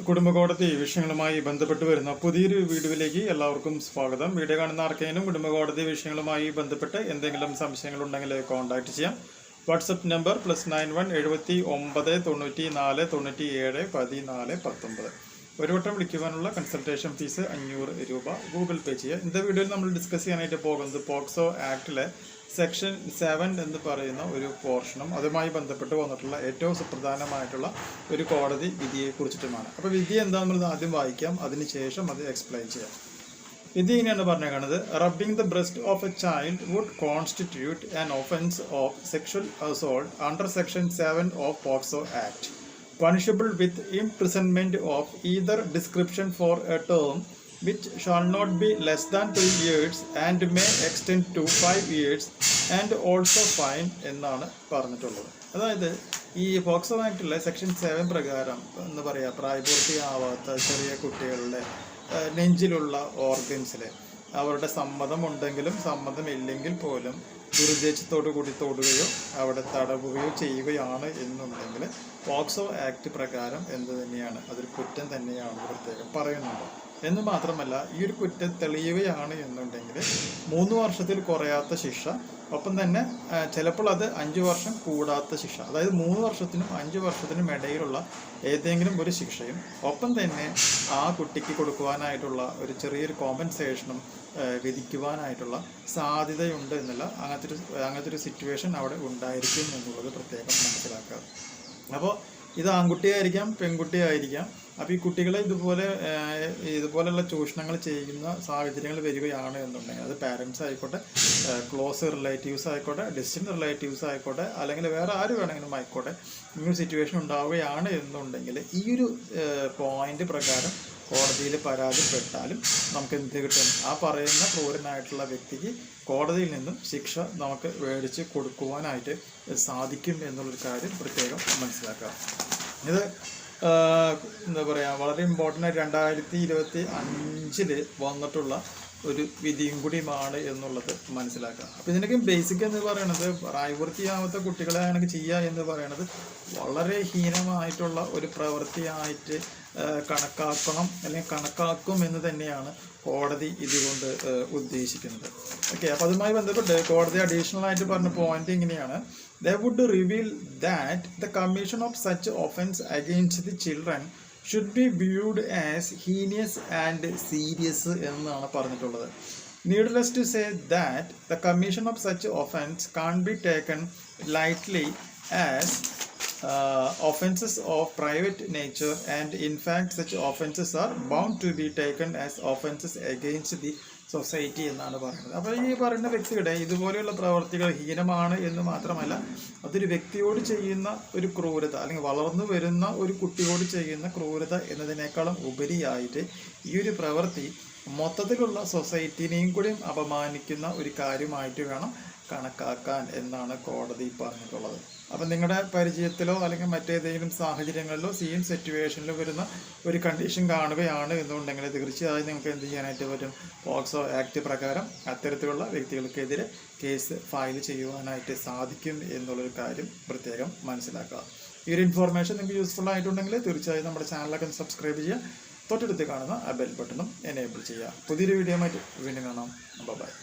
കുടുംബകോടതി വിഷയങ്ങളുമായി ബന്ധപ്പെട്ട് വരുന്ന പുതിയൊരു വീഡിയോയിലേക്ക് എല്ലാവർക്കും സ്വാഗതം. വീഡിയോ കാണുന്ന ആർക്കെങ്കിലും കുടുംബകോടതി വിഷയങ്ങളുമായി ബന്ധപ്പെട്ട് എന്തെങ്കിലും സംശയങ്ങളുണ്ടെങ്കിൽ കോൺടാക്ട് ചെയ്യാം. WhatsApp number +91 79 94 97 14 19. ഒരു വട്ടം വിളിക്കുവാനുള്ള കൺസൾട്ടേഷൻ ഫീസ് 500 രൂപ ഗൂഗിൾ പേ ചെയ്യുക. ഇന്നത്തെ വീഡിയോയിൽ നമ്മൾ ഡിസ്കസ് ചെയ്യാനായിട്ട് പോകുന്നത് പോക്സോ ആക്ടിലെ സെക്ഷൻ 7 എന്ന് പറയുന്ന ഒരു പോർഷനും അതുമായി ബന്ധപ്പെട്ട് വന്നിട്ടുള്ള ഏറ്റവും സുപ്രധാനമായിട്ടുള്ള ഒരു കോടതി വിധിയെ കുറിച്ചിട്ടുമാണ്. അപ്പോൾ വിധി എന്താണെന്നുള്ളത് ആദ്യം വായിക്കാം, അതിനുശേഷം അത് എക്സ്പ്ലെയിൻ ചെയ്യാം. വിധി ഇങ്ങനെയാണ് പറഞ്ഞേക്കുന്നത്: rubbing the breast of a child would constitute an offence of sexual assault under section 7 of POCSO act, punishable with imprisonment of either description for a term which shall not be less than 3 years and may extend to 5 years and also fine എന്നാണ് പറഞ്ഞിട്ടുള്ളത്. അതായത് ഈ POCSO ആക്ടിലെ section 7 പ്രകാരം എന്താ പറയുക, പ്രായപൂർത്തിയാവാത്ത ചെറിയ കുട്ടികളുടെ നെഞ്ചിലുള്ള ഓർഗൻസിൽ അവരുടെ സമ്മതമുണ്ടെങ്കിലും സമ്മതമില്ലെങ്കിൽ പോലും ദുരുദ്ദേശത്തോടു കൂടി തൊടുകയോ അവിടെ തടവുകയോ ചെയ്യുകയാണ് എന്നുണ്ടെങ്കിൽ പോക്സോ ആക്ട് പ്രകാരം എന്ത് തന്നെയാണ്, അതൊരു കുറ്റം തന്നെയാണെന്ന് പ്രത്യേകം പറയുന്നുണ്ട്. എന്ന് മാത്രമല്ല, ഈ ഒരു കുറ്റം തെളിയുകയാണ് എന്നുണ്ടെങ്കിൽ 3 വർഷത്തിൽ കുറയാത്ത ശിക്ഷ, ഒപ്പം തന്നെ ചിലപ്പോൾ അത് 5 വർഷം കൂടാത്ത ശിക്ഷ, അതായത് 3 വർഷത്തിനും 5 വർഷത്തിനും ഇടയിലുള്ള ഏതെങ്കിലും ഒരു ശിക്ഷയും, ഒപ്പം തന്നെ ആ കുട്ടിക്ക് കൊടുക്കുവാനായിട്ടുള്ള ഒരു ചെറിയൊരു കോമ്പൻസേഷനും വിധിക്കുവാനായിട്ടുള്ള സാധ്യതയുണ്ട് എന്നല്ല, അങ്ങനത്തെ ഒരു സിറ്റുവേഷൻ അവിടെ ഉണ്ടായിരിക്കും എന്നുള്ളത് പ്രത്യേകം മനസ്സിലാക്കുക. അപ്പോൾ ഇത് ആൺകുട്ടിയായിരിക്കാം പെൺകുട്ടിയായിരിക്കാം. അപ്പോൾ ഈ കുട്ടികളെ ഇതുപോലെയുള്ള ചൂഷണങ്ങൾ ചെയ്യുന്ന സാഹചര്യങ്ങൾ വരികയാണ് എന്നുണ്ടെങ്കിൽ അത് പാരൻസ് ആയിക്കോട്ടെ, ക്ലോസ് റിലേറ്റീവ്സ് ആയിക്കോട്ടെ, ഡിസ്റ്റൻറ്റ് റിലേറ്റീവ്സ് ആയിക്കോട്ടെ, അല്ലെങ്കിൽ വേറെ ആര് വേണമെങ്കിലും ആയിക്കോട്ടെ, ഇങ്ങനൊരു സിറ്റുവേഷൻ ഉണ്ടാവുകയാണ് എന്നുണ്ടെങ്കിൽ ഈ ഒരു പോയിന്റ് പ്രകാരം കോടതിയിൽ പരാതിപ്പെട്ടാലും നമുക്ക് എന്ത് കിട്ടും? ആ പറയുന്ന ക്രൂരനായിട്ടുള്ള വ്യക്തിക്ക് കോടതിയിൽ നിന്നും ശിക്ഷ നമുക്ക് മേടിച്ച് കൊടുക്കുവാനായിട്ട് സാധിക്കും എന്നുള്ളൊരു കാര്യം പ്രത്യേകം മനസ്സിലാക്കുക. ഇത് എന്താ പറയുക, വളരെ ഇമ്പോർട്ടൻ്റ് ആയിട്ട് 2025 വന്നിട്ടുള്ള ഒരു വിധിയും കൂടിയുമാണ് എന്നുള്ളത് മനസ്സിലാക്കുക. അപ്പോൾ ഇതിനൊക്കെ ബേസിക് എന്ന് പറയുന്നത്, പ്രായപൂർത്തിയാവാത്ത കുട്ടികളെ അങ്ങനെ ചെയ്യുക എന്ന് പറയുന്നത് വളരെ ഹീനമായിട്ടുള്ള ഒരു പ്രവൃത്തിയായിട്ട് കണക്കാക്കണം, അല്ലെങ്കിൽ കണക്കാക്കും എന്ന് തന്നെയാണ് കോടതി ഇതുകൊണ്ട് ഉദ്ദേശിക്കുന്നത്. ഓക്കെ, അപ്പോൾ അതുമായി ബന്ധപ്പെട്ട് കോടതി അഡീഷണൽ ആയിട്ട് പറഞ്ഞ പോയിന്റ് ഇങ്ങനെയാണ്: they would reveal that the commission of such offense against the children should be viewed as heinous and serious എന്നാണ് പറഞ്ഞിട്ടുള്ളത്. Needless to say that the commission of such offense can't be taken lightly as offenses of private nature, and in fact such offenses are bound to be taken as offenses against the society എന്നാണ് പറയുന്നത്. അപ്പോൾ ഈ പറയുന്ന വ്യക്തിയുടെ ഇതുപോലെയുള്ള പ്രവർത്തികൾ ഹീനമാണ് എന്ന് മാത്രമല്ല, അതൊരു വ്യക്തിയോട് ചെയ്യുന്ന ഒരു ക്രൂരത, അല്ലെങ്കിൽ വളർന്നു വരുന്ന ഒരു കുട്ടിയോട് ചെയ്യുന്ന ക്രൂരത എന്നതിനേക്കാളും ഉപരിയായിട്ട് ഈ ഒരു പ്രവൃത്തി മൊത്തത്തിലുള്ള സൊസൈറ്റിനെയും കൂടി അപമാനിക്കുന്ന ഒരു കാര്യമായിട്ട് വേണം കണക്കാക്കാൻ എന്നാണ് കോടതി പറഞ്ഞിട്ടുള്ളത്. അപ്പം നിങ്ങളുടെ പരിചയത്തിലോ അല്ലെങ്കിൽ മറ്റേതെങ്കിലും സാഹചര്യങ്ങളിലോ സെയിം സിറ്റുവേഷനിലോ വരുന്ന ഒരു കണ്ടീഷൻ കാണുകയാണ് എന്നുണ്ടെങ്കിൽ തീർച്ചയായും നിങ്ങൾക്ക് എന്ത് ചെയ്യാനായിട്ട് പറ്റും? പോക്സോ ആക്ട് പ്രകാരം അത്തരത്തിലുള്ള വ്യക്തികൾക്കെതിരെ കേസ് ഫയൽ ചെയ്യുവാനായിട്ട് സാധിക്കും എന്നുള്ളൊരു കാര്യം പ്രത്യേകം മനസ്സിലാക്കുക. ഈ ഒരു ഇൻഫോർമേഷൻ നിങ്ങൾക്ക് യൂസ്ഫുൾ ആയിട്ടുണ്ടെങ്കിൽ തീർച്ചയായും നമ്മുടെ ചാനലൊക്കെ സബ്സ്ക്രൈബ് ചെയ്യുക, തൊട്ടടുത്ത് കാണുന്ന ആ ബെൽ ബട്ടണും എനേബിൾ ചെയ്യുക. പുതിയൊരു വീഡിയോ ആയിട്ട് വീണ്ടും കാണാം. ബൈ.